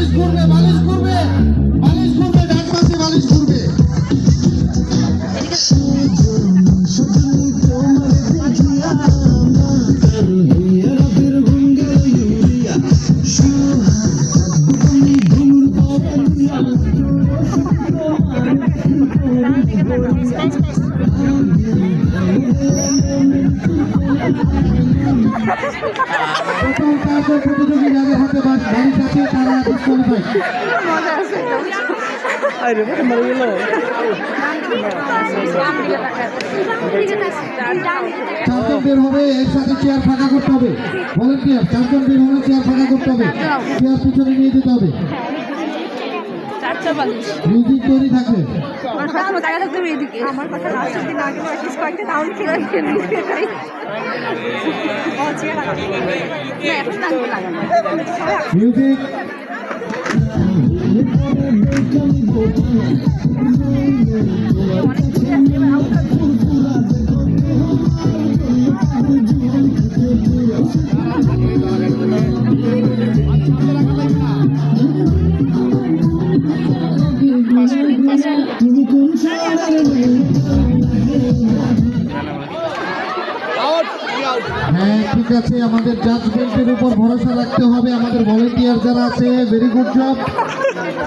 বালিশ ঘুরবে, বালিশ ঘুরবে, বালিশ ঘুরবে, ডান পাশে বালিশ ঘুরবে। প্রথম চারজন প্রতিযোগী যাদের হাতে বালিশ আছে তারা ডিসকোয়ালিফাই। চারজন বের হবে, এর সাথে চেয়ার ফাঁকা করতে হবে। ভলেন্টিয়ার চারজন বের হলে চেয়ার ফাঁকা করতে হবে, চেয়ার পিছনে নিয়ে যেতে হবে। মিউজিক তৈরি থাকবে। মিউজিক হ্যাঁ ঠিক আছে, আমাদের জাজমেন্টের উপর ভরসা রাখতে হবে। আমাদের ভলেন্টিয়ার যারা আছে, very good job,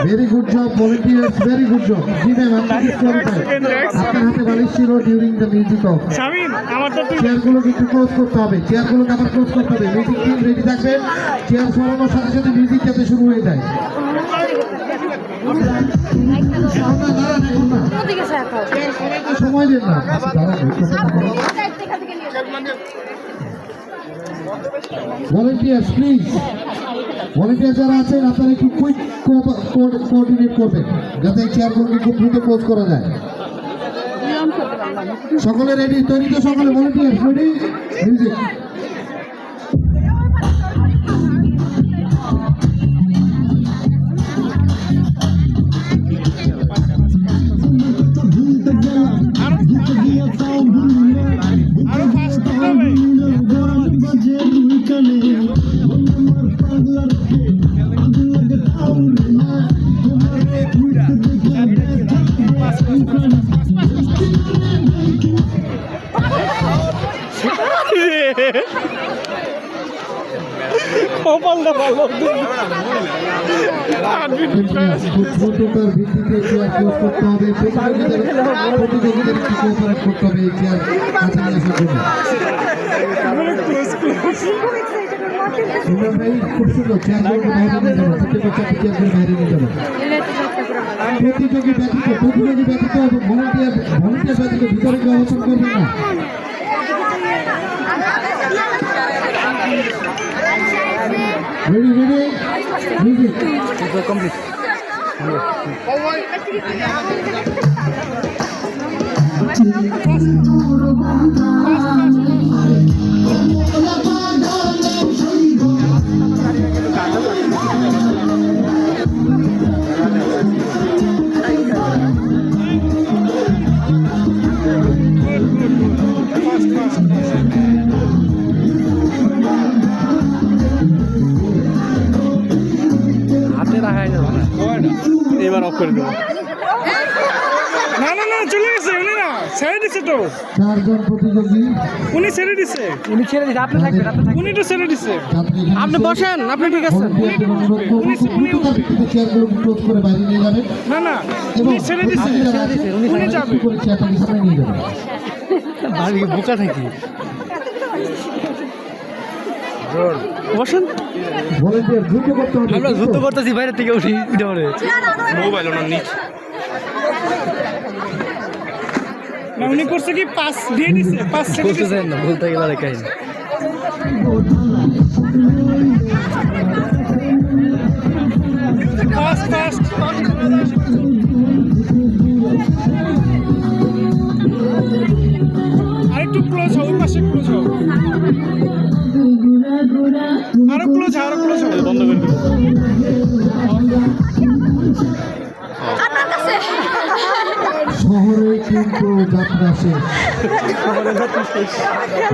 very good job volunteers, very good job. জি ম্যাম, আপনার হাতে বালিশ ছিল ডিউরিং দ্য মিউজিক অফ। চেয়ারগুলোকে একটু ক্লোজ করতে হবে, চেয়ারগুলোকে আবার ক্লোজ করতে হবে। মিউজিক টিম রেডি থাকবে, চেয়ার সরানোর সাথে সাথে মিউজিক যাতে শুরু হয়ে যায়। সময় দেন না, ভলেন্টিয়ার্স প্লিজ, ভলেন্টিয়ার যারা আছেন আপনারা একটু কুইক কোঅর্ডিনেট করবেন যাতে চেয়ারগুলোকে খুব দ্রুত ক্লোজ করা যায়। সকলে রেডি? তৈরি তো সকলে? Volunteers ready? মিউজিক। কপালটা ভালো। ছোটটার ভিত্তিতে চেয়ার ক্লোজ করতে হবে, প্রতিযোগীদের একটু কোঅপারেট করতে হবে এই চেয়ার কাছে নিয়ে আসার জন্য। ভাই খুব সুন্দর, চেয়ারগুলোকে বাইরে নিয়ে যাবো, প্রত্যেকটা চারটি চেয়ারগুলো বাইরে নিয়ে যাবো। প্রতিযোগী ব্যতীত ভলেন্টিয়ার ব্যতীত ভিতরে কেউ অবস্থান করবে না। Ready, ready? Music. Complete. এবার অফ করে দেবো। না না না, চলে গেছে উনি, না ছেড়ে দিচ্ছে তো। চারজন প্রতিযোগী, উনি ছেড়ে দিচ্ছে, উনি ছেড়ে দিচ্ছে। আপনি থাকবেন, উনি তো ছেড়ে দিচ্ছে। আপনি বসেন, আপনি ঠিক আছেন। চেয়ারগুলো ক্লোজ করে বাইরে নিয়ে যাবেন। না না, উনি ছেড়ে দিচ্ছে, উনি যাবে। চেয়ারটাকে সামনে নিয়ে যাবেন। বাড়ি বোকা থাকি বসেন। ভলেন্টিয়ার দ্রুত করতে হবে। আমরা দ্রুত করতেছি, বাইরে থেকে উঠি ধরে মোবাইল ওনার নিচ না। উনি করছে কি পাস দিয়ে দিছে, পাস ছেড়ে দিছে না, বলতে গেলে কাহিনী। ফাস্ট ফাস্ট আরেকটু ক্লোজ হও, পাশে ক্লোজ হও, আরো ক্লোজ, আরো ক্লোজ হও। বন্ধ করে দিও। শহরে কিন্তু যাত্রা শেষ।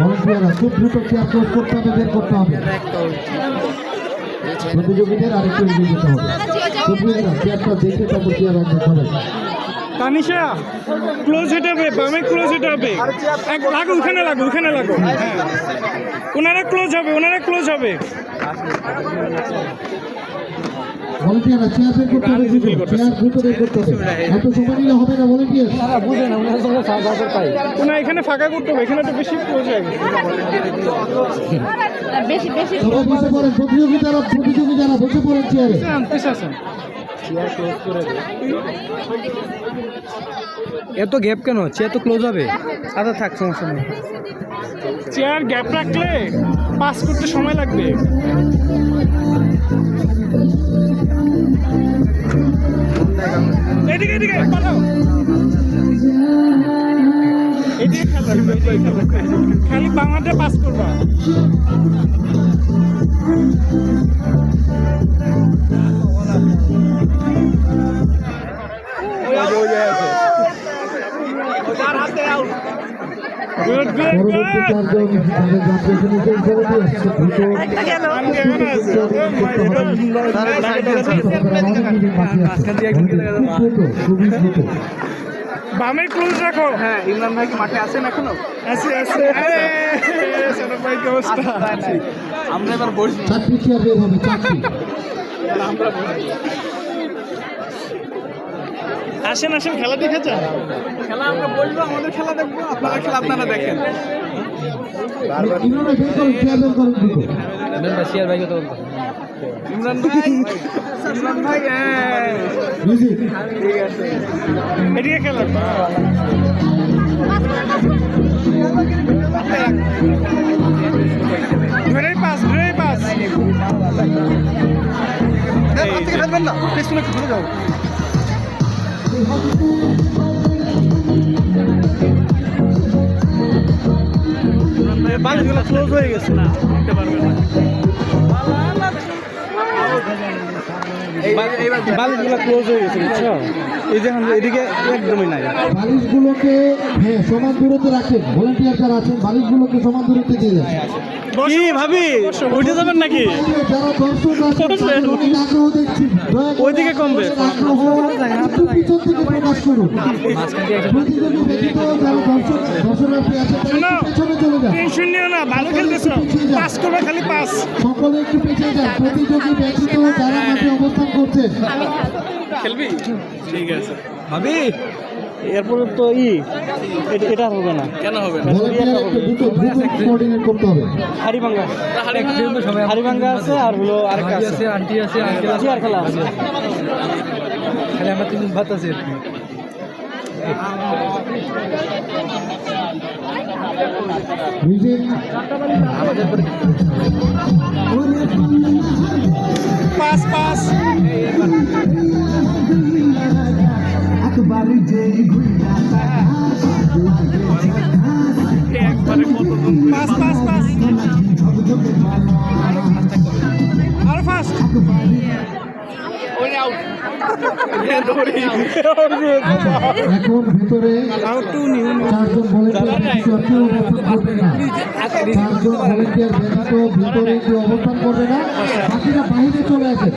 ভলেন্টিয়াররা খুব দ্রুত চেয়ার ক্লোজ করতে হবে, বের করতে হবে। প্রতিযোগীদের আরেকটু এগিয়ে যেতে হবে। প্রতিযোগীরা চেয়ারটা দেখে তারপর চেয়ার রাখবে সবাই। তানিশা ক্লোজ হতে হবে, বামে ক্লোজ হতে হবে। লাগো ওখানে, লাগো ওখানে, লাগো। হ্যাঁ, ওনারা ক্লোজ হবে, ওনারা ক্লোজ হবে। ভলান্টিয়াররা চেয়ার বের করতে হবে, চেয়ার দ্রুত বের করতে হবে। এত সময় নিলে হবে না ভলান্টিয়ার। ওনারা এখানে ফাঁকা করতে হবে, এখানে তো বেশি ক্লোজ হয়ে গেছে। সবাই বসে পড়েন, প্রতিযোগী যারা বসে পড়েন চেয়ারে। এত গ্যাপ কেন? চেয়ার তো ক্লোজ হবে। আচ্ছা থাক, সমস্যা নেই। চেয়ার গ্যাপ রাখলে পাস করতে সময় লাগবে। এদিকে এদিকে পাঠাও, এদিকে খেলো, খালি বাংলাতে পাস করবা। Good, good, পরবর্তী good. চারজন তাদের যাত্রা শুনেছে খুবই দ্রুত। বামের ক্লোজ রাখো। হ্যাঁ, ইমরান ভাই কি মাঠে আছেন এখনো? আছে আছে। সারা ভাই কি অবস্থা? আমরা এবার বসি। চারটি চেয়ার বের হবে, চারটি। আসেন আসেন, খেলা দেখে যান। খেলা আমরা বলবো, আমাদের খেলা দেখবো, আপনারা খেলা আপনারা দেখেন। ইমরান ভাই বের করুন, চেয়ার বের করুন দ্রুত। ইমরান ভাই, ইমরান ভাই, মিউজিক। ঠিক আছে। এদিকে খেলা। ধরেই পাস, ধরেই পাস। খেলবেন না, পেছনে একটু ঘুরে যাও। বালগুলো ক্লোজ হয়ে গেছে না, উঠতে পারবে না। বালিশগুলো ক্লোজ হয়ে গেছে, বুঝছো? এই যে এদিকে একদমই নাই। বালিশগুলোকে হ্যাঁ সমান দূরত্বে রাখেন, ভলান্টিয়ার যারা আছেন বালিশগুলোকে সমান দূরত্বে দিয়ে দেন। কি ভাবি উঠে যাবেন নাকি? যারা দর্শক আছেন তাদের অনেক আগ্রহ দেখছি, দয়া করে ওইদিকে কমবে। আগ্রহ একটু পিছন থেকে প্রকাশ করুন। প্রতিযোগী ব্যতীত যারা দর্শনার্থী আছেন তারা একটু পেছনে চলে যান। টেনশন নিও না, ভালো খেলতেছো, পাস করবে, খালি পাস। সকলে একটু পিছিয়ে যান। প্রতিযোগী ব্যতীত যারা মাঠে অবস্থান করছেন খেলবি? ঠিক আছে ভাবি, এরপরে তো এটা হবে না। কেন হবে না? ভলান্টিয়ার একটু দ্রুত কোঅর্ডিনেট করতে হবে। হাড়িভাঙ্গা আছে, আর হলো আরেকটা আছে, আন্টি আছে, আঙ্কেল আছে, আর খেলা আছে। খালি আমরা তিন ভাত আছে। Music. Pass pass. Pass pass pass. আরো ফাস্ট। এখন ভিতরে চারজন ভলান্টিয়ার কেউ অবস্থান করবে না। চারজন ভলান্টিয়ার ব্যতীত ভিতরে কেউ অবস্থান করবে না, বাকিরা বাহিরে চলে আসে।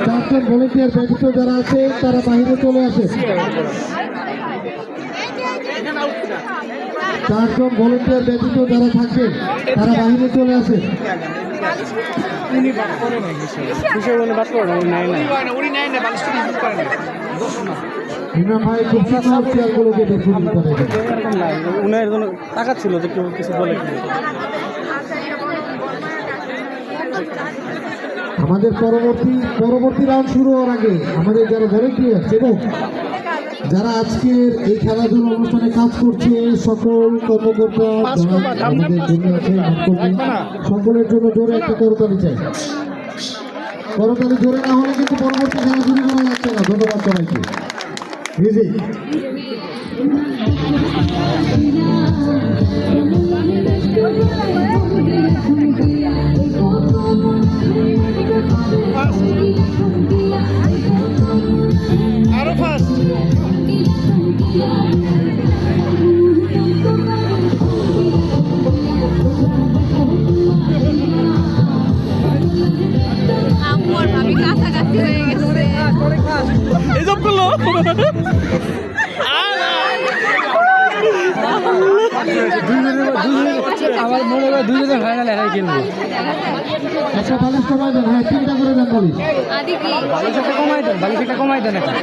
চারজন ভলান্টিয়ার ব্যতীত যারা আছে তারা বাহিরে চলে আসে। চারজন ভলান্টিয়ার ব্যতীত যারা থাকবেন তারা বাহিরে চলে আসে। ইমরান ভাই খুব সুন্দর চেয়ারগুলোকে বের করে দিতে পারে। উনার জন্য টাকা ছিল যে কেউ কিছু বলে। আমাদের পরবর্তী রাউন্ড শুরু হওয়ার আগে আমাদের যারা ভলান্টিয়ার এবং যারা আজকের এই খেলাধুলা অনুষ্ঠানে কাজ করছে সকল কর্মকর্তা যারা আমাদের জন্য আছে সকলের জন্য জোরে একটা করতালি চাই। করতালি জোরে না হলে কিন্তু পরবর্তী খেলা শুরু করা যাচ্ছে না। ধন্যবাদ সবাইকে। মিউজিক। আরো ফাস্ট। কাছাকাছি হয়ে গেছে। এইসব করলো আমার মনে হয় দুজনে ফাইনাল এরাই খেলবো। আচ্ছা বালিশ কমাই দেন, হ্যাঁ 3টা করে দেন বালিশ। আদি কি বালিশটা কমাই দেন, বালিশটা কমাই দেন এখন।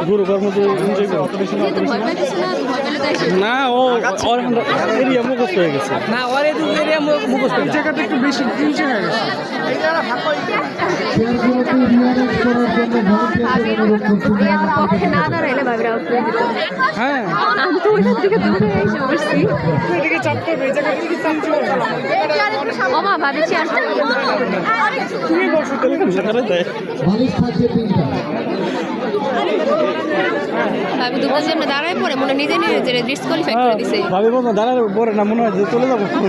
গুরু কর্ম তো এনজয় করো তুই তো ভয় পাইছিস না, তুই ভয় পেলে তাই সে- না ও ওর এরিয়া মুখস্থ হয়ে গেছে না ওর এই দুটো এরিয়া মুখস্থ জায়গাটা একটু বেশি নিচে হয়ে গেছে। চেয়ারগুলোকে রিঅ্যারেঞ্জ করার জন্য ভলান্টিয়ারদের অনুরোধ করছি। ওকে না দাঁড়াইলে ভাবিরা আউট করে দিত। হ্যাঁ আমি তো ওইখান থেকে দূরে এসে বসছি। এদিকে চাপতে হবে এই জায়গা থেকে চাপতে হবে ও মা ভাবি চেয়ার তুমি বসো তাহলে সেখানে দেয় বালিশ থাকবে 3টা। ভাবি দুটো যে আমরা দাঁড়ায় পড়ে মনে নিজে নিজে ডিসকোয়ালিফাই করে দিছে। ভাবি বল না দাঁড়ালে পরে না মনে হয় যে চলে যাবো আচ্ছা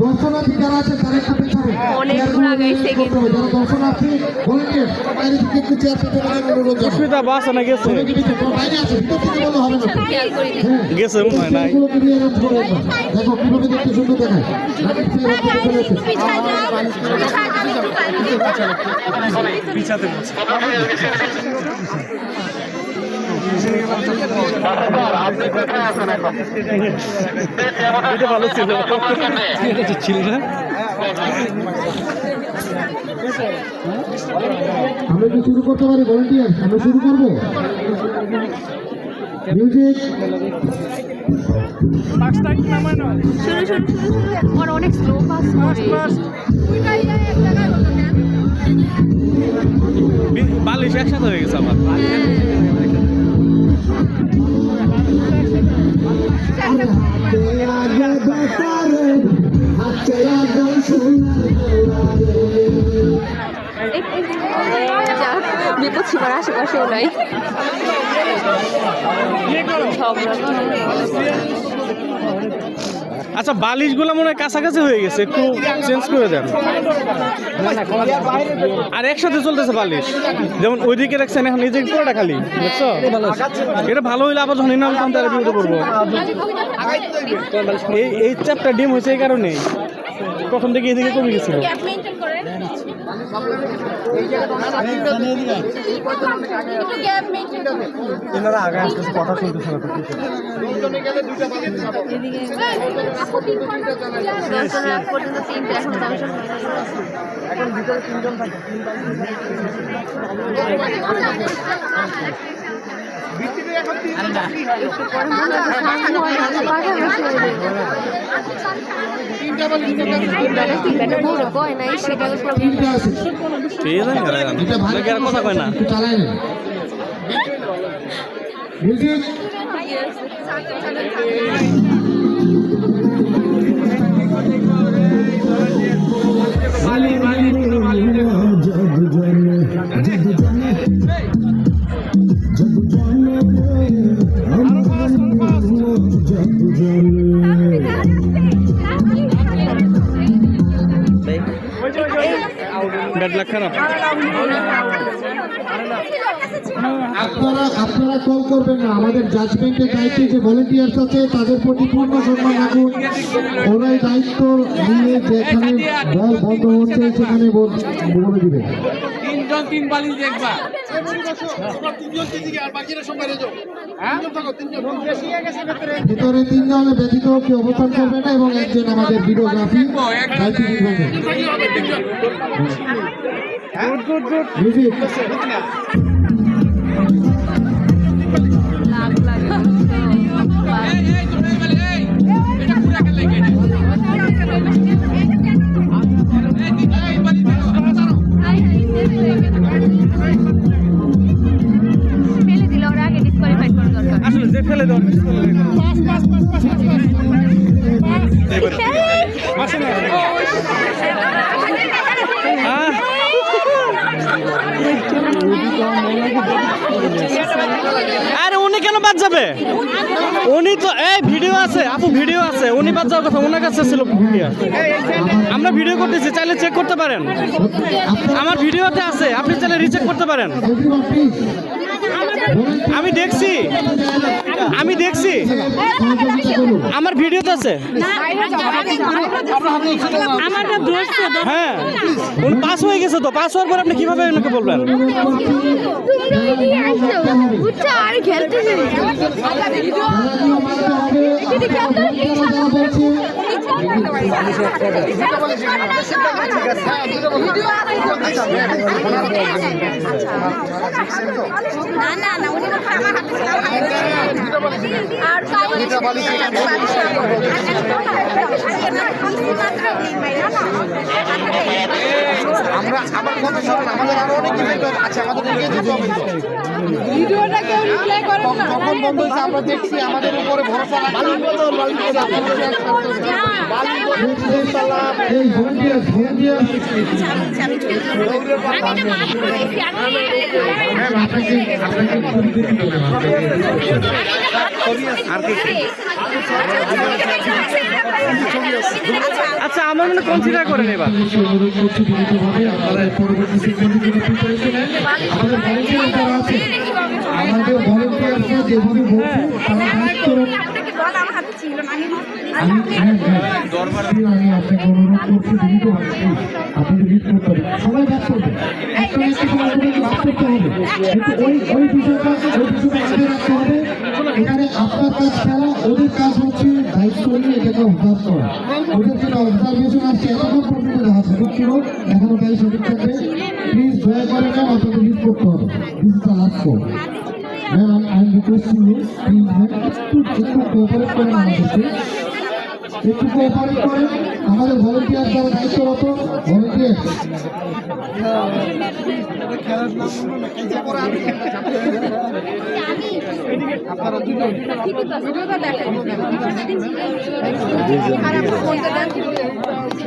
দর্শনার্থী যারা আছে তারা একটু পেছাবে। অনেক দূর আগাইছে কিন্তু। যারা দর্শনার্থী ভলান্টিয়ার বাইরে থেকে একটু চেয়ার পেতে অনুরোধ জানাই। সুস্মিতা বাস না গেছে বাইরে আছে, ভিতর থেকে বললে হবে না। খেয়াল করি না। হ্যাঁ গেছে মনে হয় নাই চেয়ারগুলোকে রিঅ্যারেঞ্জ করে একবার। দেখো কিভাবে দেখতে সুন্দর দেখায়। রাকিব চেয়ার হাতে চলে এসেছে। পিছাতে বলছে এটা ভালো ছিল এটা তো ছিল না। আমরা কি শুরু করতে পারি ভলান্টিয়ার? আমরা শুরু করবো। মিউজিক। শুরু শুরু ওর অনেক স্লো পাস করে। বালিশ একসাথে হয়ে গেছে আমার বিপদ ছিবার আশেপাশেও নাই। ঝগড়া আচ্ছা বালিশগুলো মনে হয় কাছাকাছি হয়ে গেছে একটু চেঞ্জ করে দেন আর একসাথে চলতেছে বালিশ যেমন ওইদিকে রাখছেন এখন এই যে পুরোটা খালি বুঝছো এটা ভালো হইলে আবার যখন ইনাম তার বিরুদ্ধে করবো এই চাপটা ডিম হয়েছে এই কারণে প্রথম থেকে এদিকে কমে গেছিল এনারা আগে আসতেছে কথা শুনতেছে না পর্যন্ত তিনটে এখন এখন ভিতরে 3 জন থাকে কথা কয় না চালাই না মিউজিক। ব্যাড লাক খারাপ আপনারা কল করবেন না। আমাদের জাজমেন্টের দায়িত্বে যে ভলান্টিয়ার্স আছে তাদের প্রতি পূর্ণ সম্মান রাখুন। ওরাই দায়িত্ব নিয়ে যেখানে বল বন্ধ হচ্ছে সেখানে বলে দিবে। ভিতরে 3 জন ব্যতীত কেউ অবস্থান করবে না এবং একজন আমাদের ভিডিওগ্রাফি দায়িত্ব নিবেন। মিউজিক। ফেলে দিল ওরা আগে ডিসকোয়ালিফাই করা দরকার। আসলে যে ফেলে দেওয়ার আরে উনি কেন বাদ যাবে উনি তো এই ভিডিও আছে আপু ভিডিও আছে উনি বাদ যাওয়ার কথা ওনার কাছে ছিল ভিডিও আমরা ভিডিও করতেছি চাইলে চেক করতে পারেন আমার ভিডিওতে আছে আপনি চাইলে রিচেক করতে পারেন আমি দেখছি আমি দেখছি, সহযোগিতা করুন। আমার ভিডিওতে আছে। আমারটা ধরছে হ্যাঁ, উনি পাস হয়ে গেছে তো, পাস হওয়ার পর আপনি কিভাবে ওনাকে বলবেন? অনুরোধ করছি, বুঝছো আর খেলতেছে খেলাধুলা মানতে হবে। যারা বলছে না না না উনি বলছে আমার হাতে ছিল আর তাই আমরা আমার কথা শুনুন, আমাদের আরো অনেক কিছু আছে, আমাদের এগিয়ে যেতে হবে তো। ভিডিওটা কেউ রিপ্লাই করে না যখন বন্ধ হয়েছে আমরা দেখছি আমাদের উপরে ভরসা রাখতে হবে। এই ভলেন্টিয়ার আচ্ছা, আমার মনে কনসিডার করেন এবার। অনুরোধ করছি বিনীতভাবে আপনারা পরবর্তী সিদ্ধান্তের জন্য প্রিপারেশন নেন। আমাদের ভলেন্টিয়ার যারা আছে, আমাদের ভলেন্টিয়াররা যেভাবে বলছে তারা দায়িত্ব আমার হাতে ছিল না আমি আপনাকে অনুরোধ করছি বিনীতভাবে আপনাদের লিড করতে হবে, সবাই ব্যাক করবে, একটা সময় আপনাদেরকে ব্যাক করতে হবে, কিন্তু ওই বিষয়টা মাথায় রাখতে হবে। এখানে আপনার কাজ খেলা, ওদের কাজ হচ্ছে দায়িত্ব নিয়ে এটাকে অভ্যাস করা। ওদের যেটা অবজারভেশন আসছে এতক্ষণ পর্যন্ত দেখা সঠিক ছিল, এখনো তাই সঠিক থাকবে। প্লিজ দয়া করে ম্যাম আপনাকে লিড করতে হবে। This is the last call ma'am, I am requesting you please ma'am একটু কোঅপারেট করেন আমাদেরকে, একটু কোঅপারেট করেন। আমাদের ভলেন্টিয়ার যারা দায়িত্বরত ভলেন্টিয়ার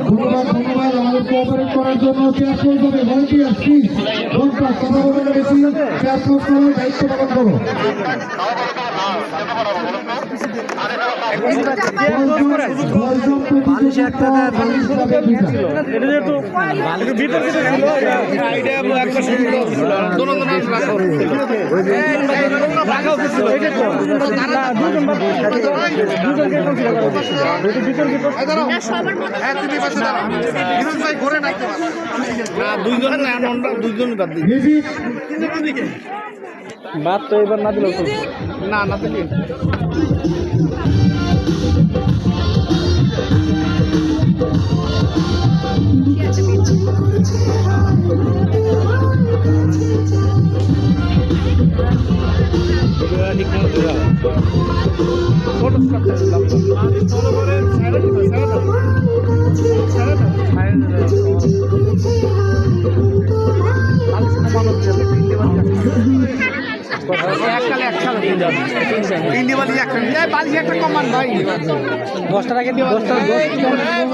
ধন্যবাদ আমাদের কোঅপারেট করার জন্য। চেয়ার ক্লোজ হবে, ভলেন্টিয়ার প্লিজ কথা বলবেন বেশি, চেয়ার ক্লোজ করো, দায়িত্ব পালন করো। এটা যেহেতু বিতর্কিত ছিল, রাখা উচিত ছিল। এটাই তো। না, দুজনকে consider করা উচিত ছিল। এটা বিতর্কিত। বাদ তো এবার না দিলেও চলবে। না না দিলি একটা কমান ভাই 10টার আগে 10টার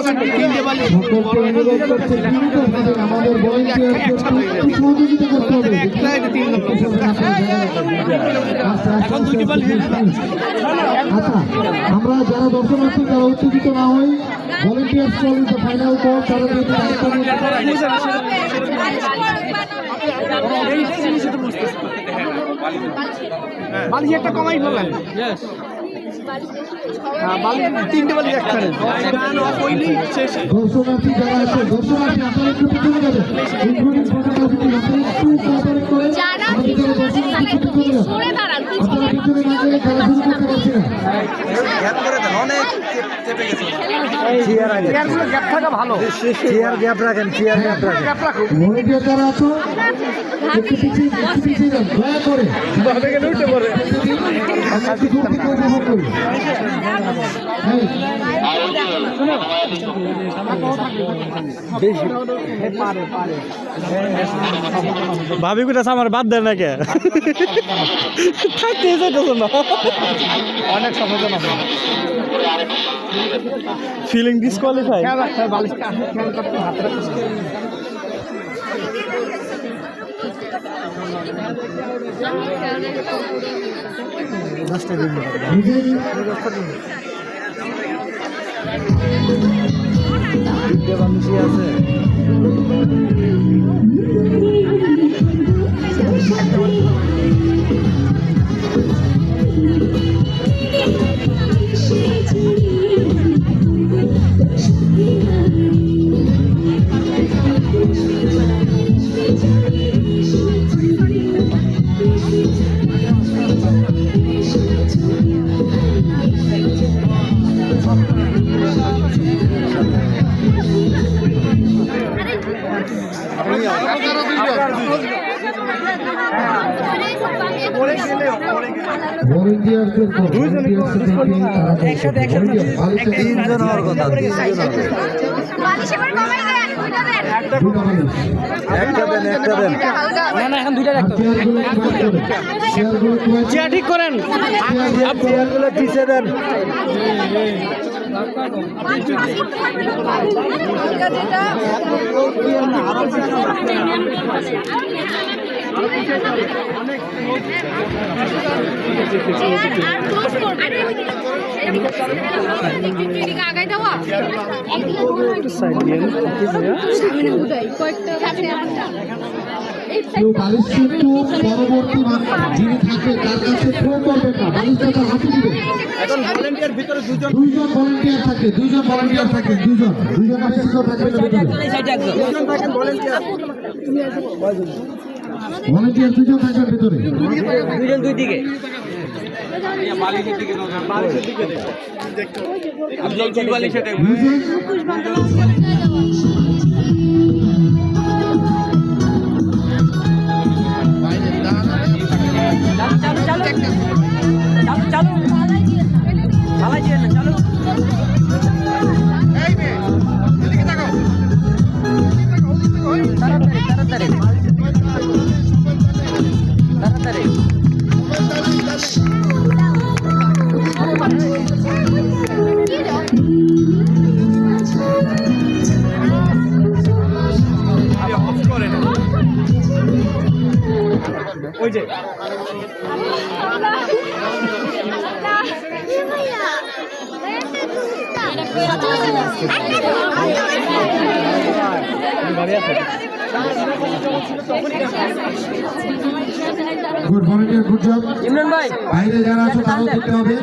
সকলকে অনুরোধ করছি বিনীতভাবে আমাদের ভলেন্টিয়ারকে সহযোগিতা করতে হবে। আচ্ছা, আমরা যারা দর্শনার্থী যারা উত্তেজিত না হই, volunteers call is the final call. তারা যদি দায়িত্ব নিতে বালিশ একটা কমাই ফেলেন। তিনটে বালিশ একখানে দর্শনার্থী যারা আছে, দর্শনার্থী আপনারা একটু পিছনে যাবেন, ইনক্লুডিং ফটোগ্রাফি, আপনারা একটু কোঅপারেট করে আমাদের যারা দর্শনার্থী একটু পিছনে যাবেন। আপনারা পিছনে না গেলে খেলা শুরু করতে পারছি না। চেয়ারগুলো গ্যাপ থাকা ভালো। ভলেন্টিয়ার যারা আছো একটু পিছিয়ে যান দয়া করে, আমরা একটু দূর থেকে উপভোগ করি। হ্যাঁ, ভাবি কোথায় আমার বাদ দেয় না কে থাকতে চাইতেছে না, অনেক সচেতন আছে। Feeling disqualify. খেয়াল রাখতে হবে বালিশটা খেয়াল করতে হাতে রাখতে। নিজেই ভলেন্টিয়ারদের তিনজন হওয়ার কথা, বালিশ এবার কমাই দেন, দুইটা দেন। একটা দেন না না এখন দুইটা রাখতে চেয়ার ঠিক করেন। চেয়ারগুলো পিছিয়ে দেন। আগাই দেওয়া কেউ বালিশ কিন্তু পরবর্তী যিনি থাকে তার কাছে থ্রো করবেন না, বালিশটা তার হাতে দিবেন। দুইজন ভলেন্টিয়ার থাকে, দুইজন ভলেন্টিয়ার থাকে, দুইজন বেশি কেউ থাকবে না ভিতরে। ভলেন্টিয়ার দুইজন থাকবেন ভিতরে। দুইজন দুই দিকে Music. ওই যে good volunteer, good job. Imran ভাই বাইরে যারা আছে তারাও দেখতে হবে।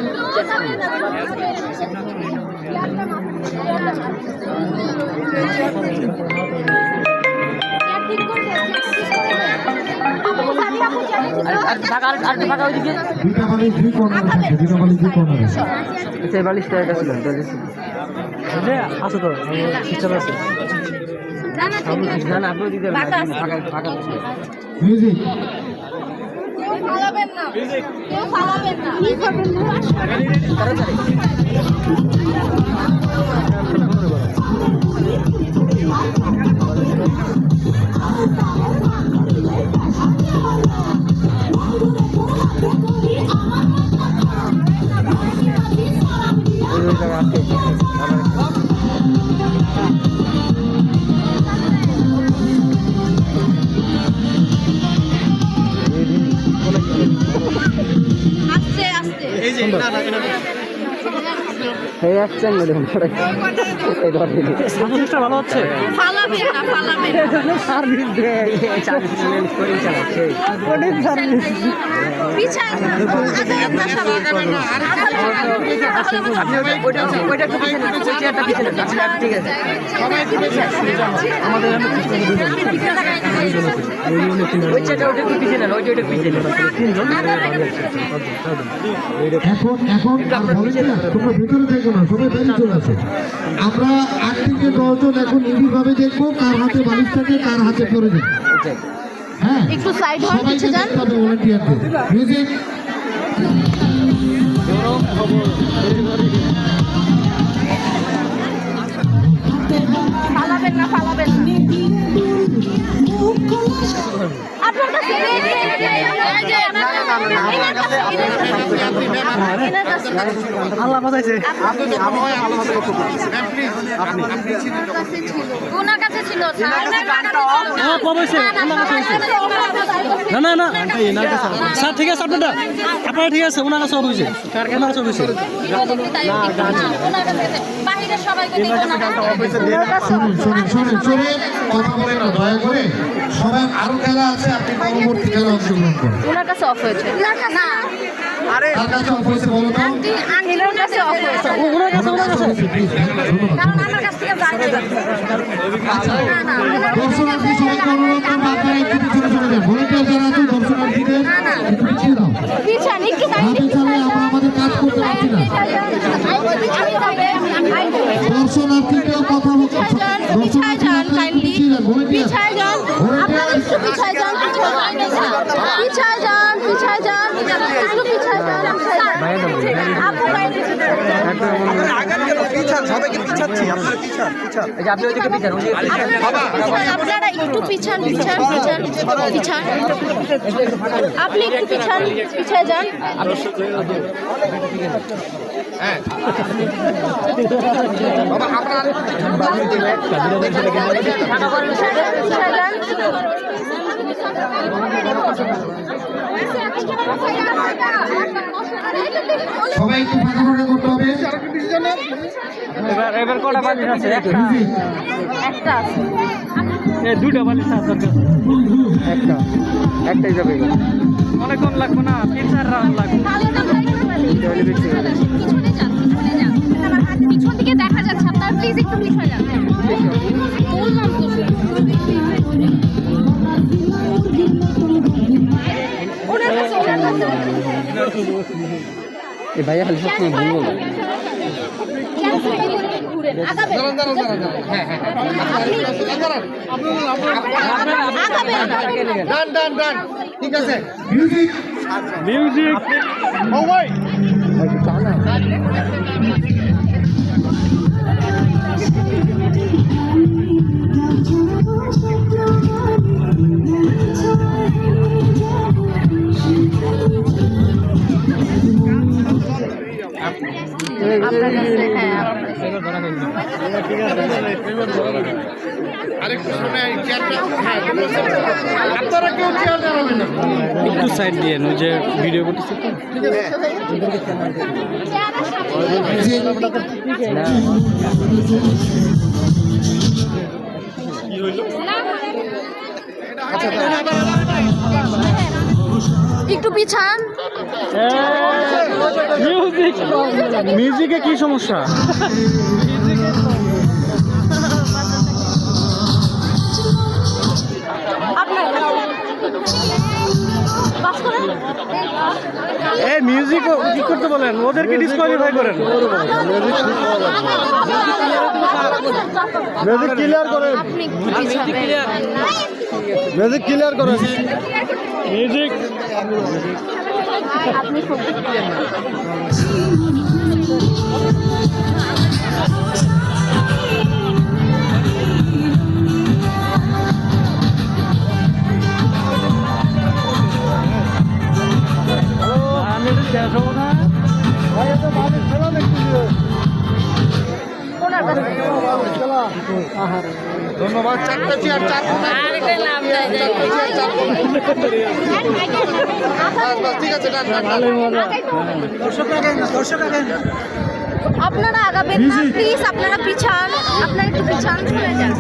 দুইটা বালিশ দুই কর্নারে থাকে, দুইটা বালিশ দুই কর্নারে। সেই বালিশটা এটা ছিল আছে তো সিস্টেম আছে না না আপনি দিতে ফাঁকা ফাঁকা মিউজিক। কেউ ফালাবেন না, কেউ ফালাবেন না। কি করবেন আস্তে আস্তে এই যে না না না এই অ্যাকশন দেখুন এই ধর দিলি সার্ভিসটা ভালো হচ্ছে ফালাবেন না, ফালাবেন না। সার্ভিস দে সার্ভিস করে চালাচ্ছে অনেক সার্ভিস পিছায় না, আদালত না সবাই। ওইটা একটু পিছনে ওই চেয়ারটা পিছনে আচ্ছা ঠিক আছে আমাদের ওই চেয়ারটা ওইটা একটু পিছনে ওইটা পিছনে তিনজন এখন আর ভলেন্টিয়ার তোমরা ভিতরে দেখো না, সবাই বাইরে চলে আসো। আমরা 8 থেকে 10 জন এখন নিবিড়ভাবে দেখবো কার হাতে বালিশ থাকে, কার হাতে পড়ে যায়। হ্যাঁ, একটু সাইড হন, সবাইকে পিছে যান। দেখতে হবে ভলেন্টিয়ারদের। মিউজিক। ফালাবেন না, ফালাবেন না। আপনার কাছে আল্লাহ বাঁচাইছে ওনার কাছে ছিল না না না স্যার ঠিক আছে আপনারা ঠিক আছে ওনার কাছে হয়েছে ওনার কাছে হয়েছে বাহিরে সবাইকে শোনেন কথা বলেন না দয়া করে। সবাই আরো খেলা আছে, আপনি পরবর্তী খেলা অংশগ্রহণ করুন। ওনার কাছে অফ হয়েছে না কার কাছে অফ হয়েছে বলো তো? আন্টির কাছে অফ হয়েছে ওনার কাছে Please, ধন্যবাদ। কারণ আমার কাছ থেকে জানতে আচ্ছা, না না দর্শনার্থী সবাইকে অনুরোধ করবো আপনারা একটু পিছনে চলে যান। ভলেন্টিয়ার যারা আছে দর্শনার্থীদের একটু পিছিয়ে দাও। পিছান একটু হাতে চালে আমরা আমাদের কাজ করতে পারছি না। দর্শনার্থীকেও কথা বলতে, দর্শনার্থীরা পিছিয়ে যান। ভলেন্টিয়ার পিছায় যান আপনারা একটু পিছায় যান পিছায় যান পিছায় যান একটু পিছায় যান আপনারা আপনারা একটু পিছান পিছান পিছান পিছান আপনি একটু পিছান পিছায় যান পিছায় যান সবাই একটু ফাঁকা ফাঁকা করতে হবে এবার কটা বালিশ আছে? জি, একটা আছে দুইটা বালিশ আছে একটাই যাবে। অনেকক্ষণ লাগবে না 3-4 রাউন্ড লাগবে পিছনে যান পিছনে যান আমার হাত পিছন দিকে দেখা যাচ্ছে আপনারা প্লিজ একটু পিছনে যান বললাম তো ওনার কাছে এই ভাইয়া খালি সবসময় ভুল বলে। ঠিক আছে মিউজিক মিউজিক ও ভাই আপনার কাছে হ্যাঁ আরেকটু শুনে আপনারা কেউ চেয়ার দাঁড়াবেন না একটু সাইড দিয়ে ওই যে ভিডিও করতেছে তো একটু পিছান মিউজিক মিউজিকে কি সমস্যা আপনার বাস করেন এই মিউজিক কি করতে বলেন ওদেরকে ডিসকোয়ালিফাই করেন মিউজিক ক্লিয়ার করেন আপনি পিছাবেন মিউজিক ক্লিয়ার করেন মিউজিক আপনি খুব আমি তো শেষ হবো না ওনার কাছে ধন্যবাদ চারটা চেয়ার ঠিক আছে ডান আপনারা আগাবেন না প্লিজ আপনারা পিছান আপনারা একটু পিছান চলে যান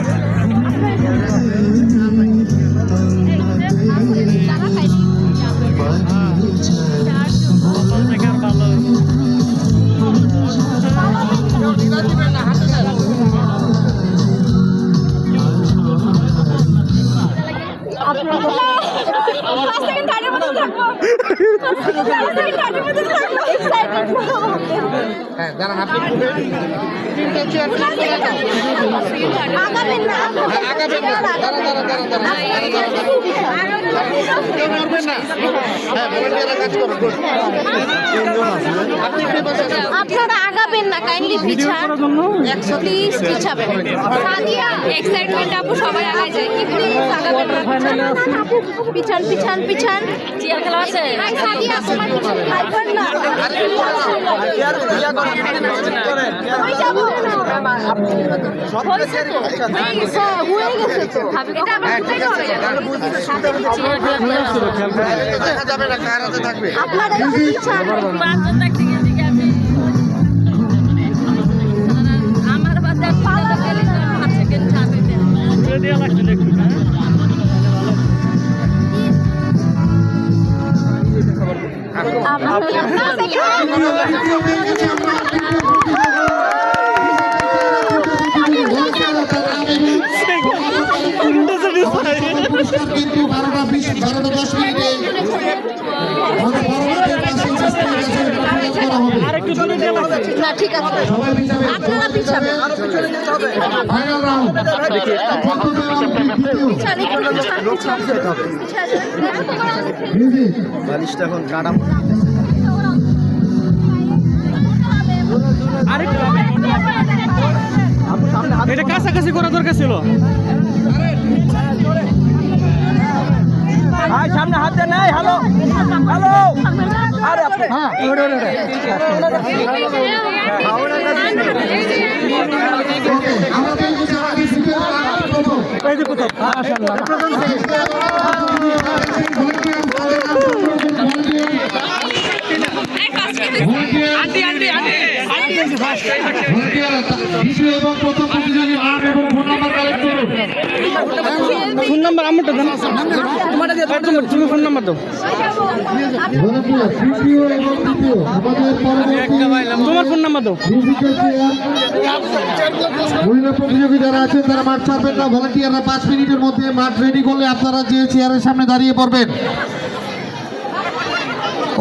হ্যাঁ দাঁড়ান আপনি তিনটা চেয়ার আগাবেন না আগাবেন না দাঁড়ান কেউ মরবেন না হ্যাঁ ভলেন্টিয়াররা কাজ করুন আপনি কি বলছেন আপনারা আগাবেন না কাইন্ডলি পিছান প্লিজ পিছাবেন সাদিয়া এক্সাইটমেন্ট আপু সবাই আগায় যায় কি প্লিজ আগাবেন না পিছান পিছান পিছান চেয়ার খেলা আছে আই সাদিয়া তোমার পিছন খাইবেন না আমি যাব হয়েছে তো হয়ে গেছে তো এটা আবার দেখা যাবে না কার হাতে থাকবে আপনারা একটু পিছান আমার বাচ্চা পালা গেলে হাত সেকেন্ড ছাড়বে দেওয়া লাগছে একটু হ্যাঁ কিন্তু 12:10 মিনিটে আরেকটু দূরে দেওয়া লাগছে না ঠিক আছে সবাই পিছাবে আপনারা পিছাবেন ফাইনাল রাউন্ড পিছান একটু পিছান পিছান মিউজিক বালিশটা এখন কাটা এটা কাছাকাছি করা দরকার ছিল। সামনে হাত দেন নাই। হ্যালো হ্যালো আরে আপনি হ্যাঁ ওরে ওরে ওকে আমাদের কিছু আগে শিখে প্রথম এই যে প্রথম মাশাআল্লাহ দ্বিতীয় এবং প্রথম প্রতিযোগী নাম এবং ফোন নাম্বার কালেক্ট করুন। ফোন নাম্বার আমারটা দেন, তুমি ফোন নাম্বার দাও। ভলান্টিয়ার তৃতীয় এবং তৃতীয় আমাদের পরবর্তী তোমার ফোন নাম্বার দাও। মিউজিক্যাল চেয়ার মহিলা প্রতিযোগী যারা আছেন তারা মাঠ ছাড়বেন না। ভলান্টিয়াররা 5 মিনিটের মধ্যে মাঠ রেডি করলে আপনারা যে চেয়ারের সামনে দাঁড়িয়ে পড়বেন।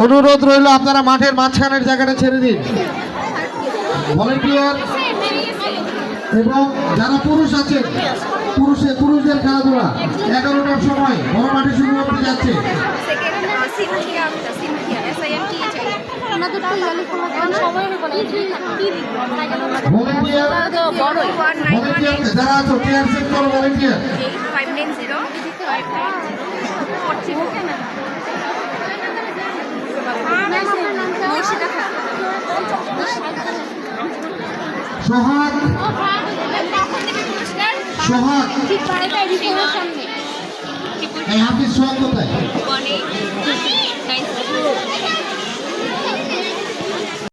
অনুরোধ রইল আপনারা মাঠের মাঝখানের জায়গাটা ছেড়ে দিন। ভলান্টিয়ার এবং যারা পুরুষ আছেন পুরুষদের খেলাধুলা 11টার সময় বড় মাঠে শুরু হতে যাচ্ছে। ভলান্টিয়ার যারা আছো চেয়ার সেট করো। ভলান্টিয়ার সোহাগ সোহাগ এই হাফিজ সোহাগ কোথায়?